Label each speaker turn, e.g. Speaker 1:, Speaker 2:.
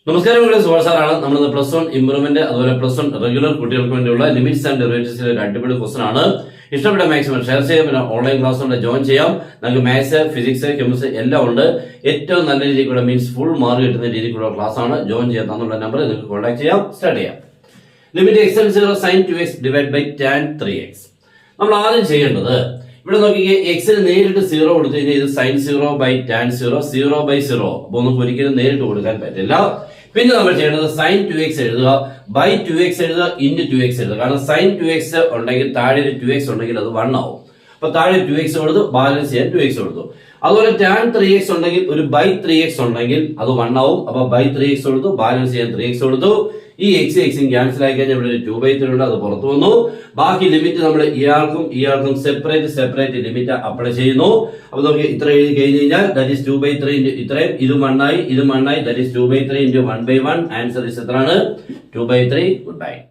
Speaker 1: നമസ്കാരം, ഇവിടെ സുഭാഷാറാണ്. നമ്മൾ +1 ഇംപ്രൂവ്മെന്റ് അതുപോലെ +1 റെഗുലർ കുട്ടികൾക്ക് വേണ്ടിയുള്ള ലിമിറ്റ്സ് ആൻഡ് ഡെറിവേറ്റീവ്സിലെ ഒരു അടിപൊളി ക്വസ്റ്റൻ ആണ്. ഇഷ്ടപ്പെട്ട മാക്സിമം ഷെയർ ചെയ്യാം. പിന്നെ ഓൺലൈൻ ക്ലാസ് കൊണ്ട് ജോയിൻ ചെയ്യാം. നമുക്ക് മാത്സ്, ഫിസിക്സ്, കെമിസ്ട്രി എല്ലാം ഉണ്ട്. ഏറ്റവും നല്ല രീതിക്കുള്ള മീൻസ് ഫുൾ മാർക്ക് കിട്ടുന്ന രീതിക്കുള്ള ക്ലാസ് ആണ്. ജോയിൻ ചെയ്യാൻ തന്നുള്ള നമ്പർ നിങ്ങൾക്ക് കോൺടാക്ട് ചെയ്യാം. സ്റ്റാർട്ട് ചെയ്യാം. Limit x(0) sin 2x divide by tan 3x. നമ്മൾ ആദ്യം ചെയ്യേണ്ടത് ഇവിടെ നോക്കിക്കേ, എക്സിന് നേരിട്ട് 0 കൊടുത്തു കഴിഞ്ഞാൽ ഇത് sin 0 ബൈ tan 0 0/0. അപ്പൊ നമുക്ക് ഒരിക്കലും നേരിട്ട് കൊടുക്കാൻ പറ്റില്ല. പിന്നെ നമ്മൾ ചെയ്യേണ്ടത് sin 2x എഴുതുക, ബൈ 2x എഴുതുക, ഇൻറ്റു 2x എഴുതുക. കാരണം sin 2x ഉണ്ടെങ്കിൽ താഴെ ഒരു 2x ഉണ്ടെങ്കിൽ അത് 1 ആവും. അപ്പൊ താഴെ 2x കൊടുത്തു, ബാലൻസ് ചെയ്യാൻ 2x കൊടുത്തു. അതുപോലെ tan 3x ഉണ്ടെങ്കിൽ ഒരു ബൈ 3x ഉണ്ടെങ്കിൽ അത് 1 ആവും. അപ്പൊ ബൈ 3x കൊടുത്തു, ബാലൻസ് ചെയ്യാൻ 3x കൊടുത്തു. ഈ എക്സും ക്യാൻസൽ ആയി കഴിഞ്ഞാൽ ഇവിടെ ഒരു 2/3 ഉണ്ട്, അത് പുറത്തു വന്നു. ബാക്കി ലിമിറ്റ് നമ്മൾ ഇയാൾക്കും സെപ്പറേറ്റ് ലിമിറ്റ് അപ്ലൈ ചെയ്യുന്നു. അപ്പൊ നമുക്ക് ഇത്ര എഴുതി കഴിഞ്ഞ് കഴിഞ്ഞാൽ ദാറ്റ് ഈസ് 2/3 ഇത്രയും, ഇത് 1 ആയി, ദാറ്റ് ഈസ് 2/3 × 1/1. ആൻസർ ഇസ് എത്രയാണ്? 2/3. Good bye.